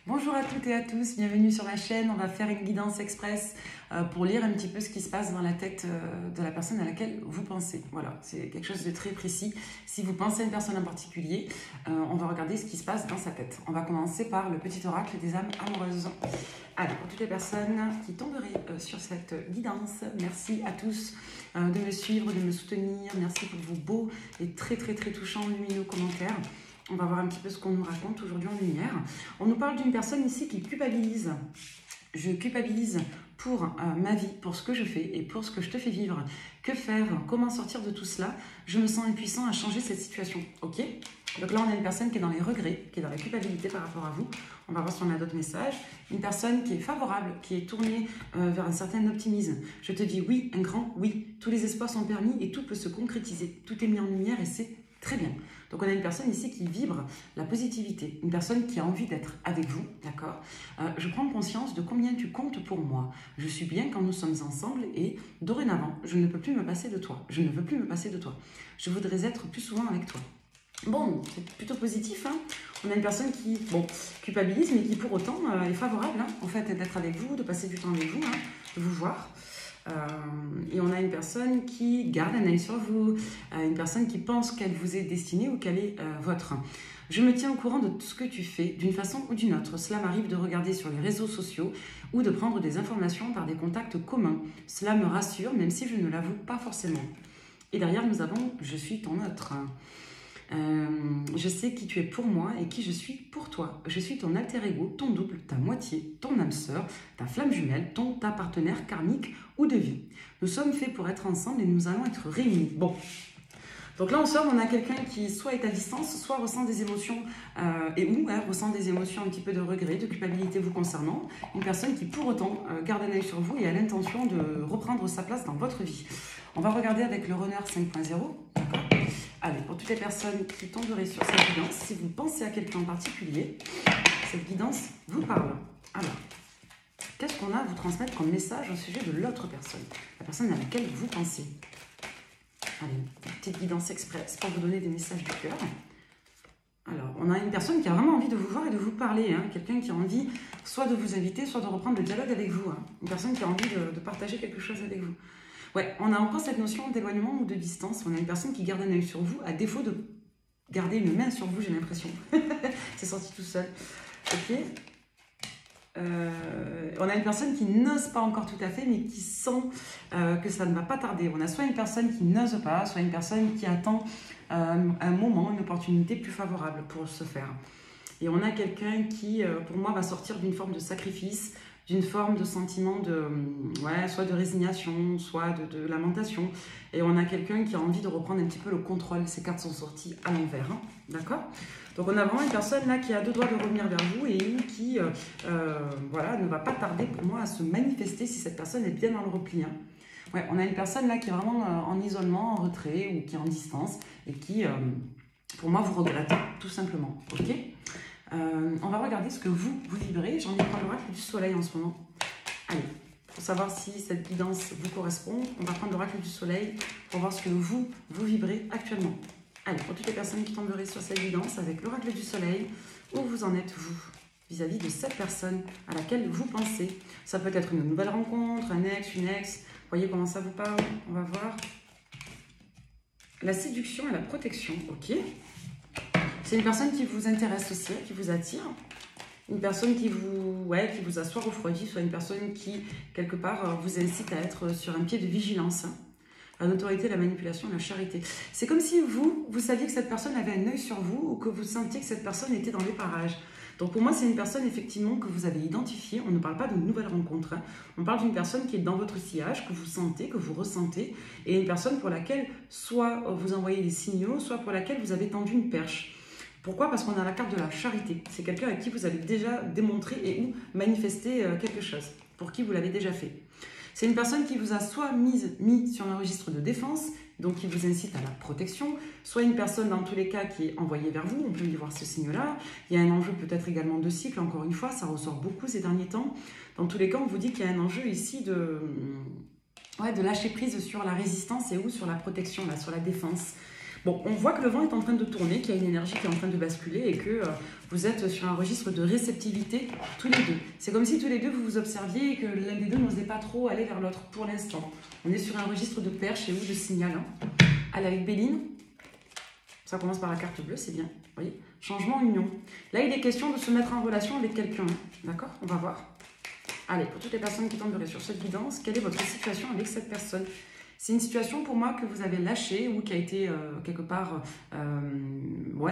Bonjour à toutes et à tous, bienvenue sur ma chaîne. On va faire une guidance express pour lire un petit peu ce qui se passe dans la tête de la personne à laquelle vous pensez. Voilà, c'est quelque chose de très précis. Si vous pensez à une personne en particulier, on va regarder ce qui se passe dans sa tête. On va commencer par le petit oracle des âmes amoureuses. Alors, pour toutes les personnes qui tomberaient sur cette guidance, merci à tous de me suivre, de me soutenir. Merci pour vos beaux et très touchants, lumineux commentaires. On va voir un petit peu ce qu'on nous raconte aujourd'hui en lumière. On nous parle d'une personne ici qui culpabilise. Je culpabilise pour ma vie, pour ce que je fais et pour ce que je te fais vivre. Que faire? Comment sortir de tout cela? Je me sens impuissant à changer cette situation. Ok? Donc là, on a une personne qui est dans les regrets, qui est dans la culpabilité par rapport à vous. On va voir si on a d'autres messages. Une personne qui est favorable, qui est tournée vers un certain optimisme. Je te dis oui, un grand oui. Tous les espoirs sont permis et tout peut se concrétiser. Tout est mis en lumière et c'est très bien. Donc on a une personne ici qui vibre la positivité, une personne qui a envie d'être avec vous, d'accord? Je prends conscience de combien tu comptes pour moi. Je suis bien quand nous sommes ensemble et dorénavant, je ne peux plus me passer de toi. Je ne veux plus me passer de toi. Je voudrais être plus souvent avec toi. Bon, c'est plutôt positif, hein. On a une personne qui, culpabilise, mais qui pour autant est favorable, hein, en fait, d'être avec vous, de passer du temps avec vous, hein, de vous voir. Et on a une personne qui garde un œil sur vous, une personne qui pense qu'elle vous est destinée ou qu'elle est votre. Je me tiens au courant de tout ce que tu fais, d'une façon ou d'une autre. Cela m'arrive de regarder sur les réseaux sociaux ou de prendre des informations par des contacts communs. Cela me rassure, même si je ne l'avoue pas forcément. Et derrière, nous avons « Je suis ton autre ». Je sais qui tu es pour moi et qui je suis pour toi. Je suis ton alter ego, ton double, ta moitié, ton âme sœur, ta flamme jumelle, ta partenaire karmique ou de vie. Nous sommes faits pour être ensemble et nous allons être réunis. Bon. Donc là, on a quelqu'un qui soit est à distance, soit ressent des émotions ressent des émotions un petit peu de regret, de culpabilité vous concernant. Une personne qui, pour autant, garde un œil sur vous et a l'intention de reprendre sa place dans votre vie. On va regarder avec le runner 5.0. D'accord ? Allez, pour toutes les personnes qui tomberaient sur cette guidance, si vous pensez à quelqu'un en particulier, cette guidance vous parle. Alors, qu'est-ce qu'on a à vous transmettre comme message au sujet de l'autre personne, la personne à laquelle vous pensez? Allez, une petite guidance express pour vous donner des messages du cœur. Alors, on a une personne qui a vraiment envie de vous voir et de vous parler, hein. Quelqu'un qui a envie soit de vous inviter, soit de reprendre le dialogue avec vous, hein. Une personne qui a envie de partager quelque chose avec vous. Ouais, on a encore cette notion d'éloignement ou de distance. On a une personne qui garde un œil sur vous, à défaut de garder une main sur vous, j'ai l'impression. C'est sorti tout seul. Ok. On a une personne qui n'ose pas encore tout à fait, mais qui sent que ça ne va pas tarder. On a soit une personne qui n'ose pas, soit une personne qui attend un moment, une opportunité plus favorable pour se faire. Et on a quelqu'un qui, pour moi, va sortir d'une forme de sacrifice, d'une forme de sentiment de, soit de résignation, soit de lamentation. Et on a quelqu'un qui a envie de reprendre un petit peu le contrôle. Ces cartes sont sorties à l'envers, hein, d'accord? Donc on a vraiment une personne là qui a deux doigts de revenir vers vous et qui, ne va pas tarder pour moi à se manifester si cette personne est bien dans le repli, hein. Ouais, on a une personne là qui est vraiment en isolement, en retrait ou qui est en distance et qui, pour moi, vous regrette, tout simplement, ok? On va regarder ce que vous vibrez. J'ai envie de prendre l'oracle du soleil en ce moment. Allez, pour savoir si cette guidance vous correspond, on va prendre l'oracle du soleil pour voir ce que vous vibrez actuellement. Allez, pour toutes les personnes qui tomberaient sur cette guidance avec l'oracle du soleil, où vous en êtes vous vis-à-vis de cette personne à laquelle vous pensez? Ça peut être une nouvelle rencontre, un ex, une ex. Voyez comment ça vous parle? On va voir. La séduction et la protection, ok. C'est une personne qui vous intéresse aussi, qui vous attire. Une personne qui vous a soit refroidi, soit une personne qui, quelque part, vous incite à être sur un pied de vigilance. La notoriété, la manipulation, la charité. C'est comme si vous saviez que cette personne avait un œil sur vous ou que vous sentiez que cette personne était dans les parages. Donc pour moi, c'est une personne effectivement que vous avez identifiée. On ne parle pas de nouvelle rencontre, hein. On parle d'une personne qui est dans votre sillage, que vous sentez, que vous ressentez, et une personne pour laquelle soit vous envoyez des signaux, soit pour laquelle vous avez tendu une perche. Pourquoi? Parce qu'on a la carte de la charité. C'est quelqu'un avec qui vous avez déjà démontré et ou manifesté quelque chose, pour qui vous l'avez déjà fait. C'est une personne qui vous a soit mis sur un registre de défense, donc qui vous incite à la protection, soit une personne dans tous les cas qui est envoyée vers vous, on peut y voir ce signe-là. Il y a un enjeu peut-être également de cycle, encore une fois, ça ressort beaucoup ces derniers temps. Dans tous les cas, on vous dit qu'il y a un enjeu ici de lâcher prise sur la résistance et ou sur la protection, là, sur la défense. Bon, on voit que le vent est en train de tourner, qu'il y a une énergie qui est en train de basculer et que vous êtes sur un registre de réceptivité tous les deux. C'est comme si tous les deux vous vous observiez et que l'un des deux n'osait pas trop aller vers l'autre pour l'instant. On est sur un registre de perche et ou de signal. Hein. Allez, avec Béline, ça commence par la carte bleue, c'est bien. Vous voyez, changement, union. Là, il est question de se mettre en relation avec quelqu'un. Hein. D'accord? On va voir. Allez, pour toutes les personnes qui tomberaient sur cette guidance, quelle est votre situation avec cette personne? C'est une situation pour moi que vous avez lâchée ou qui a été quelque part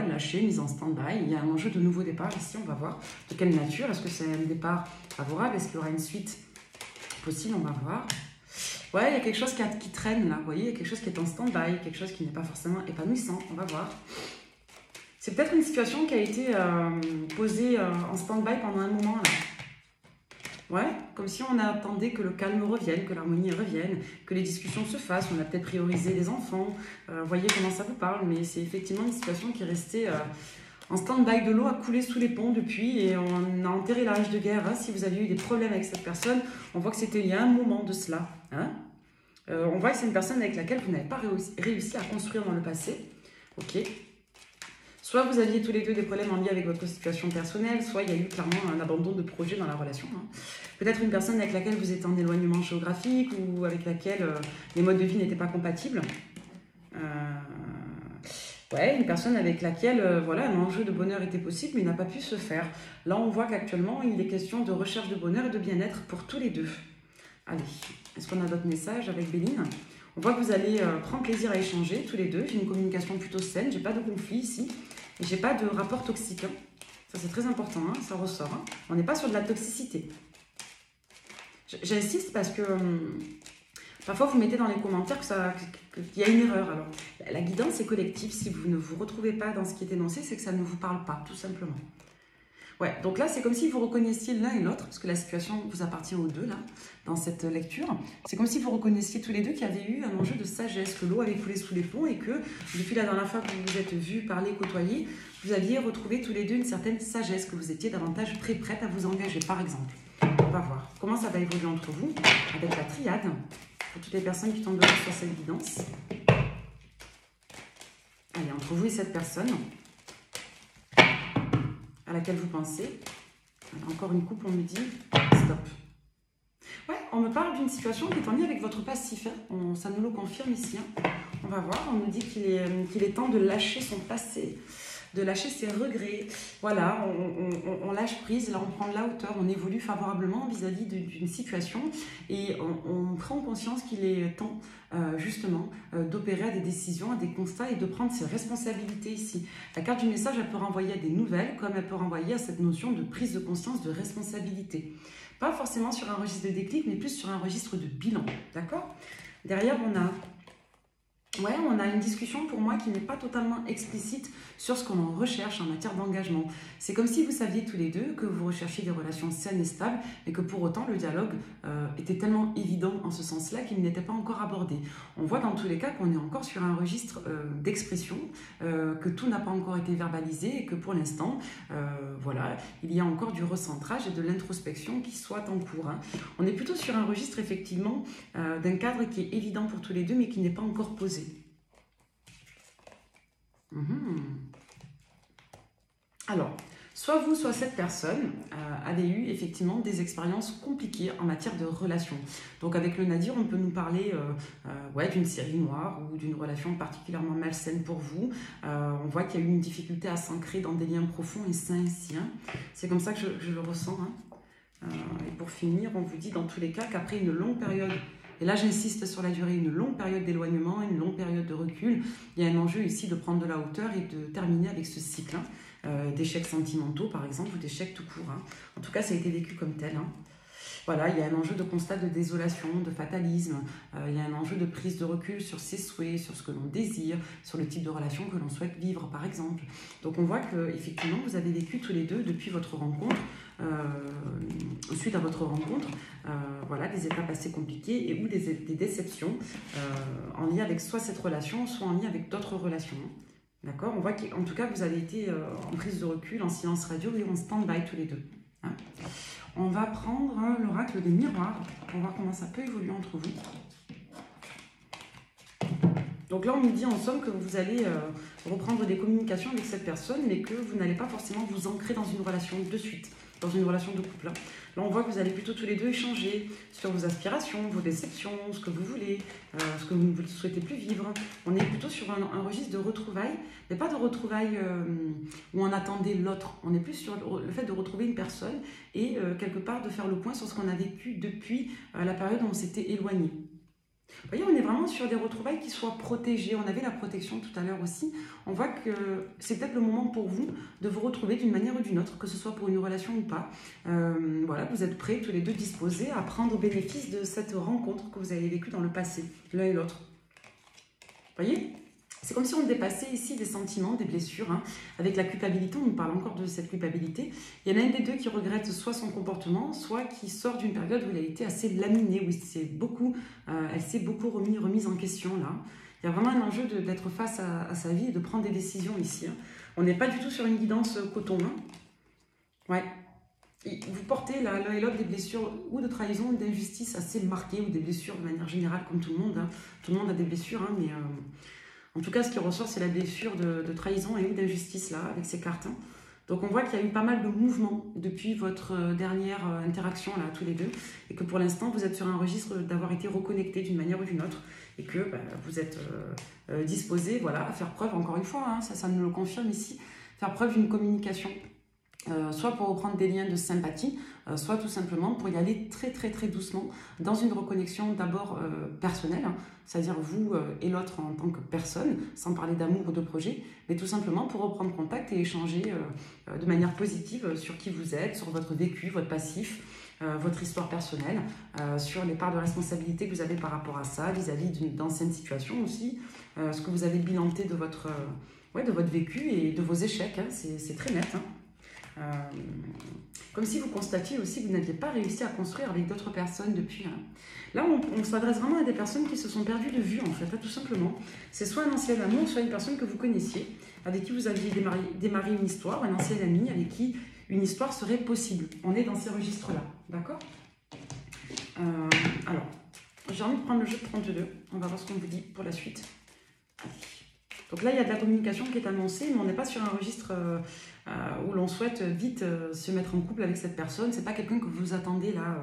lâchée, mise en stand-by. Il y a un enjeu de nouveau départ ici, on va voir. De quelle nature? Est-ce que c'est un départ favorable? Est-ce qu'il y aura une suite possible? On va voir. Ouais, il y a quelque chose qui traîne là, vous voyez, il y a quelque chose qui est en stand-by, quelque chose qui n'est pas forcément épanouissant, on va voir. C'est peut-être une situation qui a été posée en stand-by pendant un moment là. Ouais, comme si on attendait que le calme revienne, que l'harmonie revienne, que les discussions se fassent. On a peut-être priorisé les enfants. Voyez comment ça vous parle, mais c'est effectivement une situation qui est restée en stand-by. De l'eau a coulé sous les ponts depuis et on a enterré la rage de guerre. Hein. Si vous aviez eu des problèmes avec cette personne, on voit que c'était il y a un moment de cela. Hein. On voit que c'est une personne avec laquelle vous n'avez pas réussi à construire dans le passé. Ok. Soit vous aviez tous les deux des problèmes en lien avec votre situation personnelle, soit il y a eu clairement un abandon de projet dans la relation. Hein. Peut-être une personne avec laquelle vous êtes en éloignement géographique ou avec laquelle les modes de vie n'étaient pas compatibles. Ouais, une personne avec laquelle un enjeu de bonheur était possible mais n'a pas pu se faire. Là, on voit qu'actuellement, il est question de recherche de bonheur et de bien-être pour tous les deux. Allez, est-ce qu'on a d'autres messages avec Béline? On voit que vous allez prendre plaisir à échanger tous les deux. J'ai une communication plutôt saine, j'ai pas de conflit ici. Et j'ai pas de rapport toxique. Hein. Ça, c'est très important, hein, ça ressort. Hein. On n'est pas sur de la toxicité. J'insiste parce que parfois, vous mettez dans les commentaires qu'il y a une erreur. Alors, la guidance est collective. Si vous ne vous retrouvez pas dans ce qui est énoncé, c'est que ça ne vous parle pas, tout simplement. Ouais, donc là, c'est comme si vous reconnaissiez l'un et l'autre, parce que la situation vous appartient aux deux, là, dans cette lecture. C'est comme si vous reconnaissiez tous les deux qu'il y avait eu un enjeu de sagesse, que l'eau avait coulé sous les ponts et que, depuis la dernière fois que vous vous êtes vus, parler, côtoyer, vous aviez retrouvé tous les deux une certaine sagesse, que vous étiez davantage prête à vous engager, par exemple. On va voir comment ça va évoluer entre vous, avec la triade, pour toutes les personnes qui tombent sur cette guidance. Allez, entre vous et cette personne à laquelle vous pensez. Alors, encore une coupe, on me dit stop. Ouais, on me parle d'une situation qui est en lien avec votre passif. Hein. Ça nous le confirme ici. Hein. On va voir, on nous dit qu'il est temps de lâcher son passé, de lâcher ses regrets. Voilà, on lâche prise, là on prend de la hauteur, on évolue favorablement vis-à-vis d'une situation et on prend conscience qu'il est temps justement d'opérer à des décisions, à des constats et de prendre ses responsabilités ici. La carte du message, elle peut renvoyer à des nouvelles comme elle peut renvoyer à cette notion de prise de conscience, de responsabilité. Pas forcément sur un registre de déclic, mais plus sur un registre de bilan, d'accord? Derrière, on a une discussion pour moi qui n'est pas totalement explicite sur ce qu'on recherche en matière d'engagement. C'est comme si vous saviez tous les deux que vous recherchiez des relations saines et stables, mais que pour autant le dialogue était tellement évident en ce sens-là qu'il n'était pas encore abordé. On voit dans tous les cas qu'on est encore sur un registre d'expression, que tout n'a pas encore été verbalisé et que pour l'instant, il y a encore du recentrage et de l'introspection qui soit en cours. Hein. On est plutôt sur un registre effectivement d'un cadre qui est évident pour tous les deux, mais qui n'est pas encore posé. Alors, soit vous, soit cette personne avait eu effectivement des expériences compliquées en matière de relations. Donc avec le Nadir, on peut nous parler d'une série noire ou d'une relation particulièrement malsaine pour vous. On voit qu'il y a eu une difficulté à s'ancrer dans des liens profonds et sains ici. Hein. C'est comme ça que je le ressens. Hein. Et pour finir, on vous dit dans tous les cas qu'après une longue période, et là j'insiste sur la durée, une longue période d'éloignement, une longue période de recul, il y a un enjeu ici de prendre de la hauteur et de terminer avec ce cycle d'échecs sentimentaux par exemple, ou d'échecs tout court. Hein. En tout cas, ça a été vécu comme tel. Hein. Voilà, il y a un enjeu de constat de désolation, de fatalisme, il y a un enjeu de prise de recul sur ses souhaits, sur ce que l'on désire, sur le type de relation que l'on souhaite vivre par exemple. Donc on voit qu'effectivement vous avez vécu tous les deux depuis votre rencontre, suite à votre rencontre, des étapes assez compliquées et ou des déceptions en lien avec soit cette relation, soit en lien avec d'autres relations. D'accord? On voit qu'en tout cas vous avez été en prise de recul, en silence radio et en stand-by tous les deux. Hein. On va prendre l'oracle des miroirs pour voir comment ça peut évoluer entre vous. Donc là, on nous dit en somme que vous allez reprendre des communications avec cette personne, mais que vous n'allez pas forcément vous ancrer dans une relation de suite, dans une relation de couple. Là, on voit que vous allez plutôt tous les deux échanger sur vos aspirations, vos déceptions, ce que vous voulez, ce que vous ne souhaitez plus vivre. On est plutôt sur un registre de retrouvailles, mais pas de retrouvailles où on attendait l'autre. On est plus sur le fait de retrouver une personne et quelque part de faire le point sur ce qu'on a vécu depuis la période où on s'était éloigné. Vous voyez, on est vraiment sur des retrouvailles qui soient protégées. On avait la protection tout à l'heure aussi. On voit que c'est peut-être le moment pour vous de vous retrouver d'une manière ou d'une autre, que ce soit pour une relation ou pas. Voilà, vous êtes prêts tous les deux disposés à prendre bénéfice de cette rencontre que vous avez vécue dans le passé, l'un et l'autre. Vous voyez ? C'est comme si on dépassait ici des sentiments, des blessures. Hein. Avec la culpabilité, on nous parle encore de cette culpabilité. Il y en a un des deux qui regrette soit son comportement, soit qui sort d'une période où il a été assez laminé, où elle s'est beaucoup remise en question là. Il y a vraiment un enjeu d'être face à sa vie et de prendre des décisions ici. Hein. On n'est pas du tout sur une guidance coton. Hein. Ouais. Vous portez l'un et l'autre des blessures ou de trahison ou d'injustice assez marquées, ou des blessures de manière générale comme tout le monde. Hein. Tout le monde a des blessures, hein, mais... En tout cas, ce qui ressort, c'est la blessure de trahison et ou d'injustice, là, avec ces cartes. Hein. Donc, on voit qu'il y a eu pas mal de mouvements depuis votre dernière interaction, là, tous les deux. Et que pour l'instant, vous êtes sur un registre d'avoir été reconnecté d'une manière ou d'une autre. Et que vous êtes disposé, voilà, à faire preuve, encore une fois, hein, ça nous le confirme ici, faire preuve d'une communication. Soit pour reprendre des liens de sympathie, soit tout simplement pour y aller très très très doucement dans une reconnexion d'abord personnelle, hein, c'est-à-dire vous et l'autre en tant que personne, sans parler d'amour ou de projet, mais tout simplement pour reprendre contact et échanger de manière positive sur qui vous êtes, sur votre vécu, votre passif, votre histoire personnelle, sur les parts de responsabilité que vous avez par rapport à ça, vis-à-vis d'anciennes situations aussi, ce que vous avez bilanté de votre vécu et de vos échecs, hein, c'est très net. Hein. Comme si vous constatiez aussi que vous n'aviez pas réussi à construire avec d'autres personnes depuis. Hein. Là, on s'adresse vraiment à des personnes qui se sont perdues de vue, en fait, tout simplement. C'est soit un ancien amour, soit une personne que vous connaissiez, avec qui vous aviez démarré une histoire, un ancien ami avec qui une histoire serait possible. On est dans ces registres-là, d'accord? Alors, j'ai envie de prendre le jeu de 32. On va voir ce qu'on vous dit pour la suite. Allez. Donc là, il y a de la communication qui est annoncée, mais on n'est pas sur un registre où l'on souhaite vite se mettre en couple avec cette personne. Ce n'est pas quelqu'un que vous attendez là,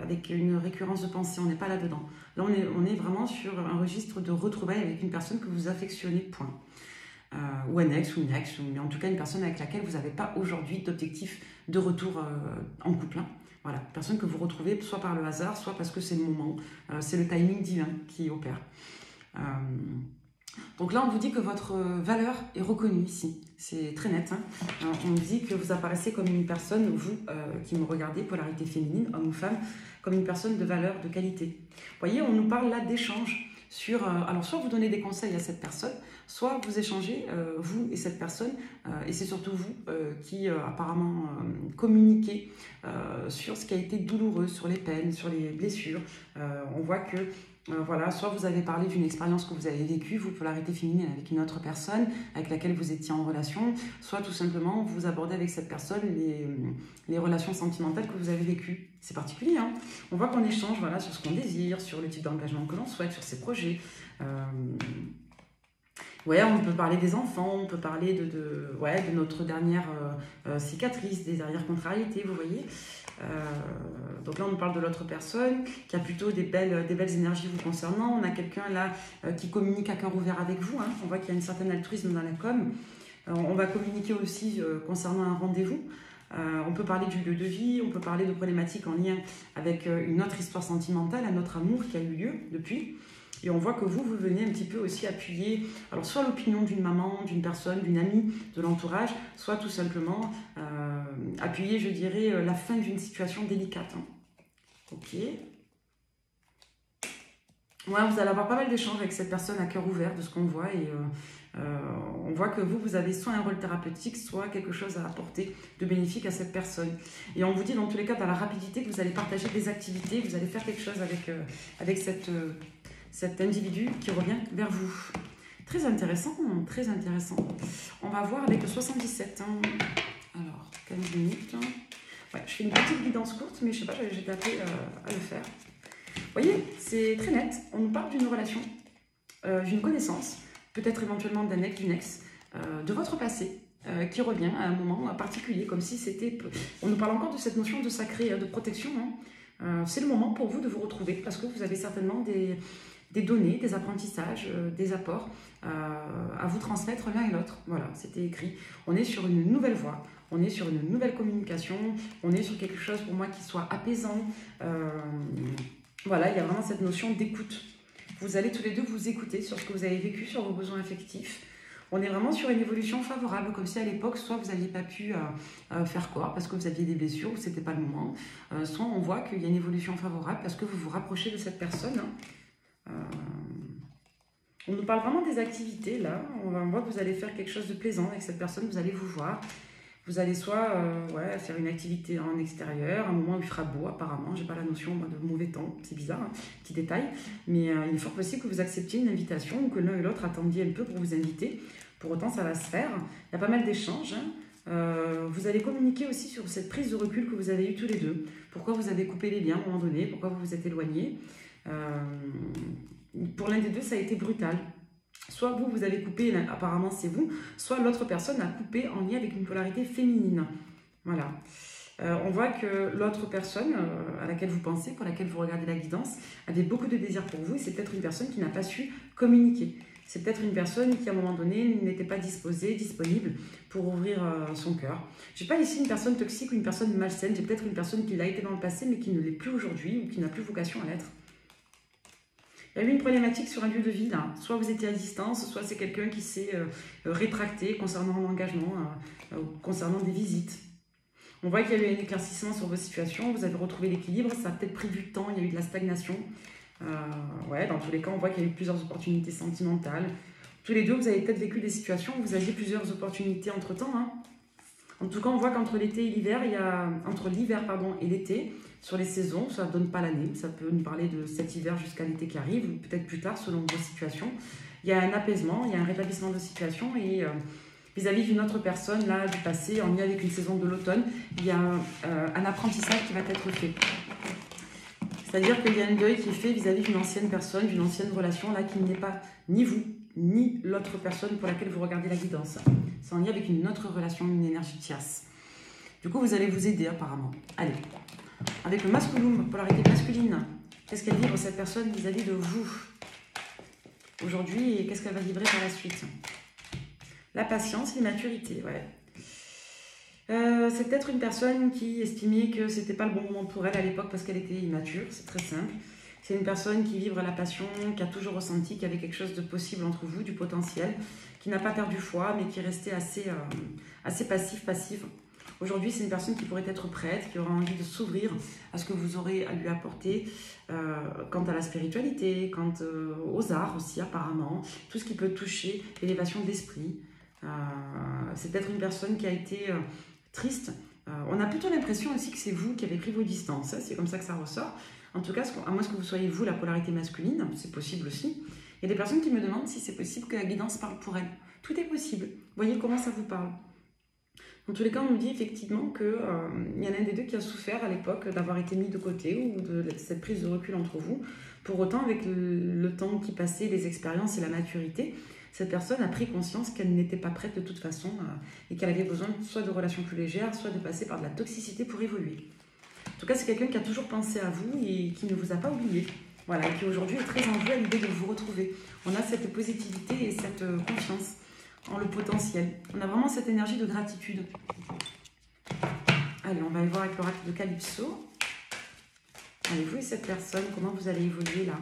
avec une récurrence de pensée. On n'est pas là-dedans. Là, on est vraiment sur un registre de retrouvailles avec une personne que vous affectionnez, point. Ou un ex ou une ex, mais en tout cas une personne avec laquelle vous n'avez pas aujourd'hui d'objectif de retour en couple. Hein. Voilà, personne que vous retrouvez soit par le hasard, soit parce que c'est le moment, c'est le timing divin qui opère. Donc là, on vous dit que votre valeur est reconnue ici. C'est très net. Hein. On vous dit que vous apparaissez comme une personne, vous qui me regardez, polarité féminine, homme ou femme, comme une personne de valeur, de qualité. Vous voyez, on nous parle là d'échange sur... alors, soit vous donnez des conseils à cette personne, soit vous échangez, vous et cette personne, et c'est surtout vous qui apparemment communiquez sur ce qui a été douloureux, sur les peines, sur les blessures. On voit que... voilà, soit vous avez parlé d'une expérience que vous avez vécue, vous, polarité féminine, avec une autre personne avec laquelle vous étiez en relation, soit tout simplement vous abordez avec cette personne les relations sentimentales que vous avez vécues. C'est particulier, hein. On voit qu'on échange voilà, sur ce qu'on désire, sur le type d'engagement que l'on souhaite, sur ses projets. Ouais, on peut parler des enfants, on peut parler de notre dernière cicatrice, des dernières contrariétés, vous voyez. Donc là, on nous parle de l'autre personne qui a plutôt des belles énergies vous concernant. On a quelqu'un là qui communique à cœur ouvert avec vous. Hein. On voit qu'il y a un certain altruisme dans la com. On va communiquer aussi concernant un rendez-vous. On peut parler du lieu de vie, on peut parler de problématiques en lien avec une autre histoire sentimentale, un autre amour qui a eu lieu depuis. Et on voit que vous venez un petit peu aussi appuyer, alors soit l'opinion d'une maman, d'une personne, d'une amie, de l'entourage, soit tout simplement appuyer, je dirais, la fin d'une situation délicate. Hein. Ok. Ouais, vous allez avoir pas mal d'échanges avec cette personne à cœur ouvert, de ce qu'on voit, et on voit que vous avez soit un rôle thérapeutique, soit quelque chose à apporter de bénéfique à cette personne. Et on vous dit dans tous les cas, dans la rapidité, que vous allez partager des activités, que vous allez faire quelque chose avec cet individu qui revient vers vous. Très intéressant, très intéressant. On va voir avec le 77. Hein. Alors, 15 minutes. Ouais, je fais une petite guidance courte, mais je sais pas, j'étais appelée à le faire. Vous voyez, c'est très net. On nous parle d'une relation d'une connaissance, peut-être éventuellement d'un ex, d'une ex, de votre passé, qui revient à un moment particulier, comme si c'était... On nous parle encore de cette notion de sacré, de protection. Hein. C'est le moment pour vous de vous retrouver, parce que vous avez certainement des données, des apprentissages, des apports à vous transmettre l'un et l'autre. Voilà, c'était écrit. On est sur une nouvelle voie, on est sur une nouvelle communication, on est sur quelque chose pour moi qui soit apaisant. Voilà, il y a vraiment cette notion d'écoute. Vous allez tous les deux vous écouter sur ce que vous avez vécu, sur vos besoins affectifs. On est vraiment sur une évolution favorable, comme si à l'époque, soit vous n'aviez pas pu faire corps parce que vous aviez des blessures ou c'était pas le moment, soit on voit qu'il y a une évolution favorable parce que vous vous rapprochez de cette personne. On nous parle vraiment des activités là, on voit que vous allez faire quelque chose de plaisant avec cette personne, vous allez vous voir. Vous allez soit faire une activité en extérieur, un moment où il fera beau apparemment, j'ai pas la notion moi, de mauvais temps, c'est bizarre, hein, petit détail, mais il est fort possible que vous acceptiez une invitation ou que l'un et l'autre attendiez un peu pour vous inviter. Pour autant, ça va se faire. Il y a pas mal d'échanges. Hein. Vous allez communiquer aussi sur cette prise de recul que vous avez eue tous les deux. Pourquoi vous avez coupé les liens à un moment donné, pourquoi vous vous êtes éloignés. Pour l'un des deux, ça a été brutal. Soit vous, vous avez coupé, apparemment c'est vous, soit l'autre personne a coupé en lien avec une polarité féminine. Voilà. On voit que l'autre personne à laquelle vous pensez, pour laquelle vous regardez la guidance, avait beaucoup de désir pour vous et c'est peut-être une personne qui n'a pas su communiquer. C'est peut-être une personne qui, à un moment donné, n'était pas disposée, disponible pour ouvrir son cœur. Je n'ai pas ici une personne toxique ou une personne malsaine. J'ai peut-être une personne qui l'a été dans le passé, mais qui ne l'est plus aujourd'hui ou qui n'a plus vocation à l'être. Il y a eu une problématique sur un lieu de vie, là. Soit vous étiez à distance, soit c'est quelqu'un qui s'est rétracté concernant l'engagement, concernant des visites. On voit qu'il y a eu un éclaircissement sur vos situations, vous avez retrouvé l'équilibre, ça a peut-être pris du temps, il y a eu de la stagnation. Dans tous les cas, on voit qu'il y a eu plusieurs opportunités sentimentales. Tous les deux, vous avez peut-être vécu des situations où vous aviez plusieurs opportunités entre-temps. Hein. En tout cas, on voit qu'entre l'été et l'hiver, entre l'hiver et l'été, sur les saisons, ça ne donne pas l'année. Ça peut nous parler de cet hiver jusqu'à l'été qui arrive, ou peut-être plus tard, selon vos situations. Il y a un apaisement, il y a un rétablissement de situation et vis-à-vis d'une autre personne là, du passé, en lien avec une saison de l'automne, il y a un apprentissage qui va être fait. C'est-à-dire qu'il y a un deuil qui est fait vis-à-vis d'une ancienne personne, d'une ancienne relation là qui n'est pas ni vous, ni l'autre personne pour laquelle vous regardez la guidance. C'est en lien avec une autre relation, une énergie tierce. Du coup, vous allez vous aider apparemment. Allez, avec le masculum, polarité masculine, qu'est-ce qu'elle vibre cette personne vis-à-vis de vous aujourd'hui et qu'est-ce qu'elle va vibrer par la suite? La patience, l'immaturité, ouais. C'est peut-être une personne qui estimait que c'était pas le bon moment pour elle à l'époque parce qu'elle était immature, c'est très simple. C'est une personne qui vibre la passion, qui a toujours ressenti qu'il y avait quelque chose de possible entre vous, du potentiel, qui n'a pas perdu foi, mais qui est restée assez passive. Aujourd'hui, c'est une personne qui pourrait être prête, qui aura envie de s'ouvrir à ce que vous aurez à lui apporter quant à la spiritualité, quant aux arts aussi apparemment, tout ce qui peut toucher l'élévation d'esprit. C'est peut-être une personne qui a été triste. On a plutôt l'impression aussi que c'est vous qui avez pris vos distances. Hein, c'est comme ça que ça ressort. En tout cas, à moins que vous soyez vous la polarité masculine, c'est possible aussi. Il y a des personnes qui me demandent si c'est possible que la guidance parle pour elles. Tout est possible. Voyez comment ça vous parle. En tous les cas, on nous dit effectivement qu'il y en a un des deux qui a souffert à l'époque d'avoir été mis de côté ou de cette prise de recul entre vous. Pour autant, avec le temps qui passait, les expériences et la maturité, cette personne a pris conscience qu'elle n'était pas prête de toute façon et qu'elle avait besoin soit de relations plus légères, soit de passer par de la toxicité pour évoluer. En tout cas, c'est quelqu'un qui a toujours pensé à vous et qui ne vous a pas oublié. Voilà, et qui aujourd'hui est très en vue à l'idée de vous retrouver. On a cette positivité et cette confiance en le potentiel. On a vraiment cette énergie de gratitude. Allez, on va aller voir avec l'oracle de Calypso. Allez, vous et cette personne, comment vous allez évoluer là?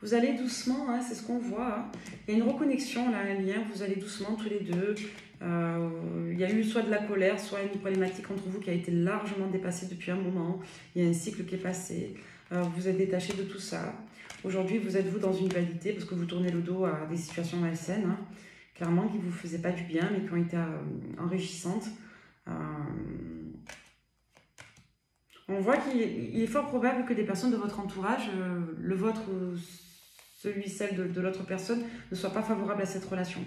Vous allez doucement, hein, c'est ce qu'on voit. Hein. Il y a une reconnexion, là, un lien, vous allez doucement tous les deux. Il y a eu soit de la colère, soit une problématique entre vous qui a été largement dépassée depuis un moment. Il y a un cycle qui est passé. Vous êtes détaché de tout ça. Aujourd'hui, vous êtes vous dans une dualité parce que vous tournez le dos à des situations malsaines, hein, clairement, qui ne vous faisaient pas du bien, mais qui ont été enrichissantes. On voit qu'il est fort probable que des personnes de votre entourage, le vôtre ou celle de l'autre personne, ne soient pas favorables à cette relation.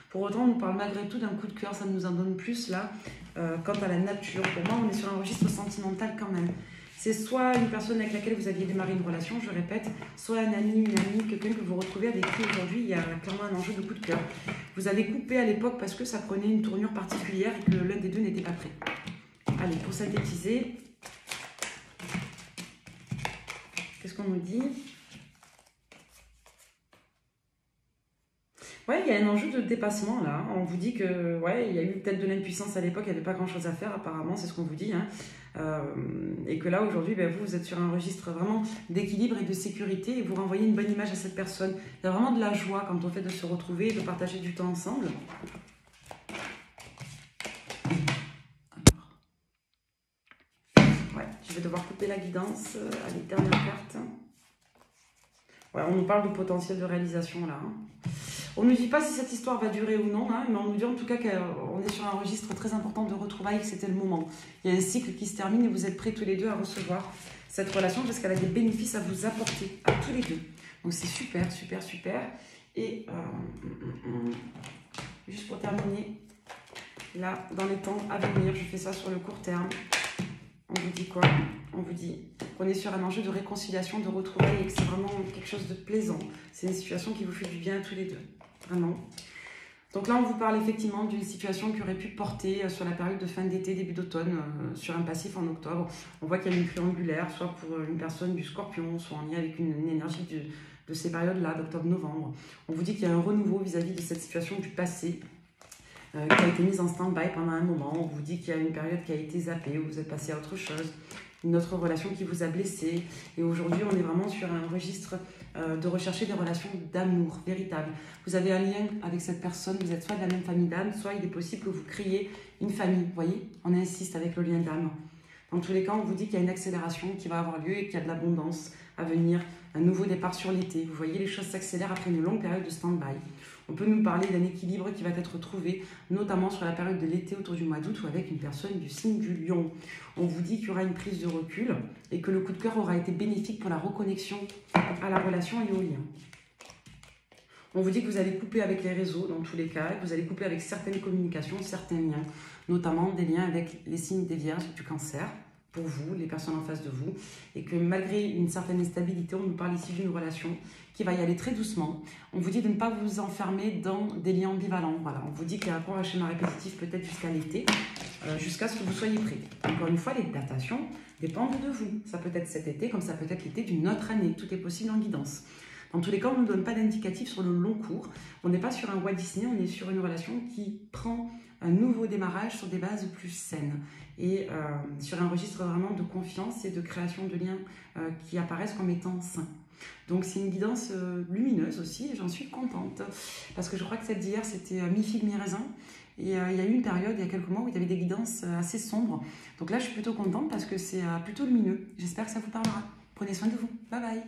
Pour autant, on nous parle malgré tout d'un coup de cœur, ça nous en donne plus là, quant à la nature. Pour moi, on est sur un registre sentimental quand même. C'est soit une personne avec laquelle vous aviez démarré une relation, je répète, soit un ami, une amie, quelqu'un que vous retrouvez avec qui aujourd'hui il y a clairement un enjeu de coup de cœur. Vous avez coupé à l'époque parce que ça prenait une tournure particulière et que l'un des deux n'était pas prêt. Allez, pour synthétiser, qu'est-ce qu'on nous dit? Ouais, il y a un enjeu de dépassement là. On vous dit que, ouais, il y a eu peut-être de l'impuissance à l'époque, il n'y avait pas grand-chose à faire apparemment, c'est ce qu'on vous dit. Hein. Et que là aujourd'hui, ben, vous êtes sur un registre vraiment d'équilibre et de sécurité et vous renvoyez une bonne image à cette personne. Il y a vraiment de la joie quand on fait de se retrouver, de partager du temps ensemble. Ouais, je vais devoir couper la guidance. Allez, dernière carte. Ouais, on nous parle de potentiel de réalisation là. Hein. On ne nous dit pas si cette histoire va durer ou non, hein, mais on nous dit en tout cas qu'on est sur un registre très important de retrouvailles, que c'était le moment. Il y a un cycle qui se termine et vous êtes prêts tous les deux à recevoir cette relation parce qu'elle a des bénéfices à vous apporter, à tous les deux. Donc c'est super, super, super. Et juste pour terminer, là, dans les temps à venir, je fais ça sur le court terme. On vous dit quoi? On vous dit qu'on est sur un enjeu de réconciliation, de retrouvailles et que c'est vraiment quelque chose de plaisant. C'est une situation qui vous fait du bien à tous les deux. Vraiment. Donc là, on vous parle effectivement d'une situation qui aurait pu porter sur la période de fin d'été, début d'automne, sur un passif en octobre. On voit qu'il y a une triangulaire, soit pour une personne du Scorpion, soit en lien avec une énergie de ces périodes-là, d'octobre-novembre. On vous dit qu'il y a un renouveau vis-à-vis de cette situation du passé, qui a été mise en stand-by pendant un moment. On vous dit qu'il y a une période qui a été zappée, où vous êtes passé à autre chose, une autre relation qui vous a blessé. Et aujourd'hui, on est vraiment sur un registre de rechercher des relations d'amour véritable. Vous avez un lien avec cette personne, vous êtes soit de la même famille d'âme, soit il est possible que vous créiez une famille. Vous voyez, on insiste avec le lien d'âme. Dans tous les cas, on vous dit qu'il y a une accélération qui va avoir lieu et qu'il y a de l'abondance à venir, un nouveau départ sur l'été. Vous voyez, les choses s'accélèrent après une longue période de stand-by. On peut nous parler d'un équilibre qui va être trouvé, notamment sur la période de l'été autour du mois d'août ou avec une personne du signe du Lion. On vous dit qu'il y aura une prise de recul et que le coup de cœur aura été bénéfique pour la reconnexion à la relation et au lien. On vous dit que vous allez couper avec les réseaux dans tous les cas, que vous allez couper avec certaines communications, certains liens, notamment des liens avec les signes des Vierges et du Cancer, pour vous, les personnes en face de vous, et que malgré une certaine instabilité, on nous parle ici d'une relation qui va y aller très doucement. On vous dit de ne pas vous enfermer dans des liens ambivalents. Voilà, on vous dit qu'il y a encore un schéma répétitif peut-être jusqu'à l'été, jusqu'à ce que vous soyez prêts. Encore une fois, les datations dépendent de vous. Ça peut être cet été, comme ça peut être l'été d'une autre année. Tout est possible en guidance. Dans tous les cas, on ne nous donne pas d'indicatif sur le long cours. On n'est pas sur un Walt Disney, on est sur une relation qui prend un nouveau démarrage sur des bases plus saines et sur un registre vraiment de confiance et de création de liens qui apparaissent comme étant sains. Donc c'est une guidance lumineuse aussi et j'en suis contente parce que je crois que celle d'hier c'était mi-figue, mi-raisin et il y a eu une période, il y a quelques mois où il y avait des guidances assez sombres. Donc là je suis plutôt contente parce que c'est plutôt lumineux. J'espère que ça vous parlera. Prenez soin de vous. Bye bye.